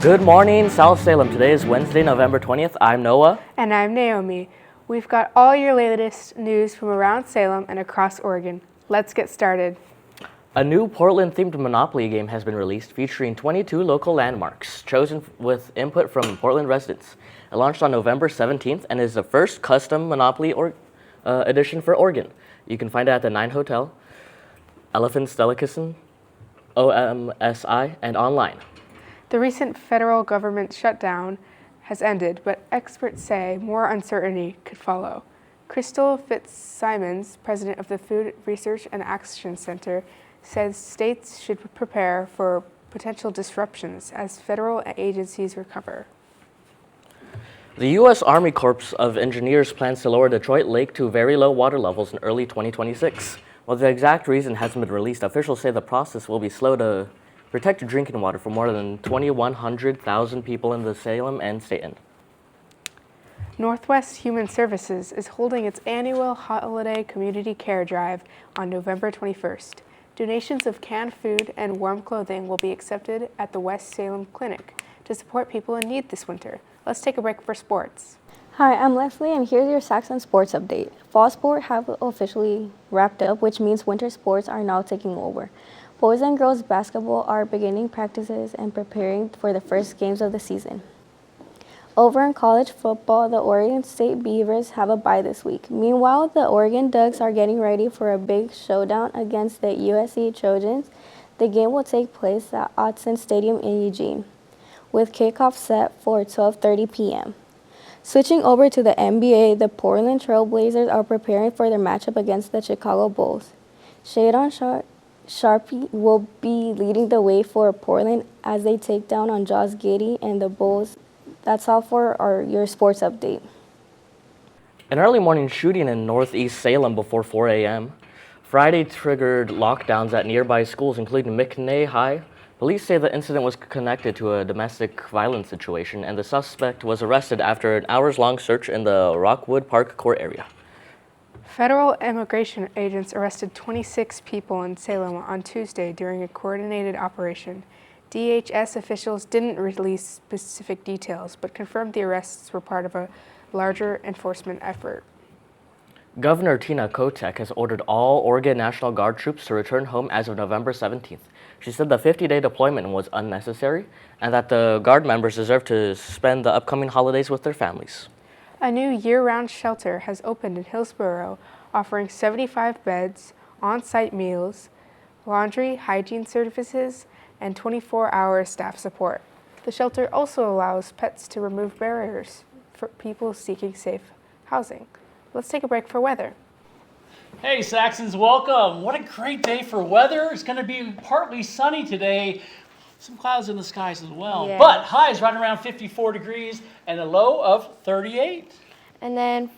Good morning, South Salem. Today is Wednesday, November 20th. I'm Noah. And I'm Naomi. We've got all your latest news from around Salem and across Oregon. Let's get started. A new Portland-themed Monopoly game has been released featuring 22 local landmarks chosen with input from Portland residents. It launched on November 17th and is the first custom Monopoly edition for Oregon. You can find it at the 9 Hotel, Elephant's Delicacy, OMSI, and online. The recent federal government shutdown has ended, but experts say more uncertainty could follow. Crystal Fitzsimons, president of the Food Research and Action Center, says states should prepare for potential disruptions as federal agencies recover. The U.S. Army Corps of Engineers plans to lower Detroit Lake to very low water levels in early 2026. While the exact reason hasn't been released, officials say the process will be slow to protect drinking water for more than 2,100,000 people in the Salem and Stanton. Northwest Human Services is holding its annual holiday community care drive on November 21st. Donations of canned food and warm clothing will be accepted at the West Salem Clinic to support people in need this winter. Let's take a break for sports. Hi, I'm Leslie, and here's your Saxon sports update. Fall sport have officially wrapped up, which means winter sports are now taking over. Boys and girls basketball are beginning practices and preparing for the first games of the season. Over in college football, the Oregon State Beavers have a bye this week. Meanwhile, the Oregon Ducks are getting ready for a big showdown against the USC Trojans. The game will take place at Autzen Stadium in Eugene, with kickoff set for 12:30 p.m. Switching over to the NBA, the Portland Trail Blazers are preparing for their matchup against the Chicago Bulls. Shadon Sharpe will be leading the way for Portland as they take down on Josh Giddey and the Bulls. That's all for your sports update. An early morning shooting in northeast Salem before 4 a.m. Friday triggered lockdowns at nearby schools, including McNay High. Police say the incident was connected to a domestic violence situation, and the suspect was arrested after an hours-long search in the Rockwood Park court area. Federal immigration agents arrested 26 people in Salem on Tuesday during a coordinated operation. DHS officials didn't release specific details, but confirmed the arrests were part of a larger enforcement effort. Governor Tina Kotek has ordered all Oregon National Guard troops to return home as of November 17th. She said the 50-day deployment was unnecessary and that the Guard members deserve to spend the upcoming holidays with their families. A new year-round shelter has opened in Hillsborough, offering 75 beds, on-site meals, laundry, hygiene services, and 24-hour staff support. The shelter also allows pets to remove barriers for people seeking safe housing. Let's take a break for weather. Hey Saxons, welcome. What a great day for weather. It's going to be partly sunny today. Some clouds in the skies as well. Yeah. But highs right around 54 degrees and a low of 38. And then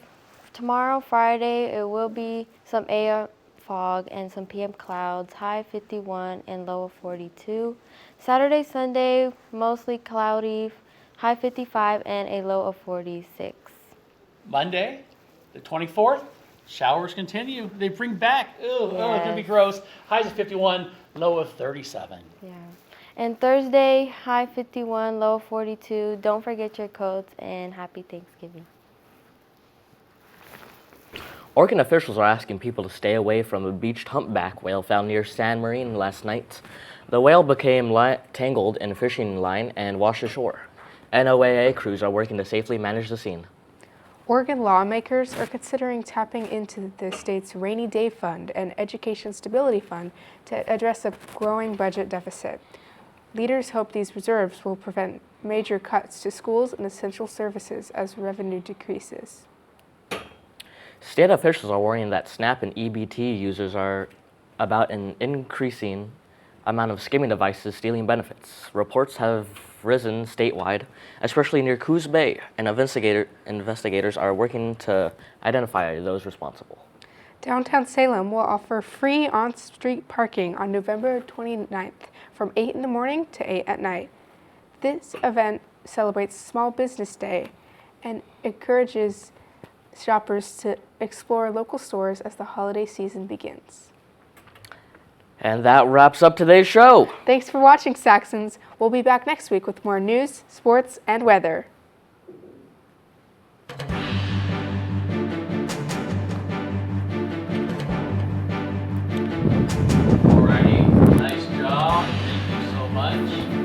tomorrow, Friday, it will be some AM fog and some PM clouds, high 51 and low of 42. Saturday, Sunday, mostly cloudy, high 55 and a low of 46. Monday, the 24th, showers continue. They bring back, it's going to be gross. Highs of 51, low of 37. Yeah. And Thursday, high 51, low of 42. Don't forget your coats and happy Thanksgiving. Oregon officials are asking people to stay away from a beached humpback whale found near San Marine last night. The whale became tangled in a fishing line and washed ashore. NOAA crews are working to safely manage the scene. Oregon lawmakers are considering tapping into the state's Rainy Day Fund and Education Stability Fund to address a growing budget deficit. Leaders hope these reserves will prevent major cuts to schools and essential services as revenue decreases. State officials are worrying that SNAP and EBT users are about an increasing amount of skimming devices stealing benefits. Reports have risen statewide, especially near Coos Bay, and investigators are working to identify those responsible. Downtown Salem will offer free on-street parking on November 29th from 8 in the morning to 8 at night. This event celebrates Small Business Day and encourages shoppers to explore local stores as the holiday season begins. And that wraps up today's show. Thanks for watching, Saxons. We'll be back next week with more news, sports, and weather. Alrighty, nice job. Thank you so much.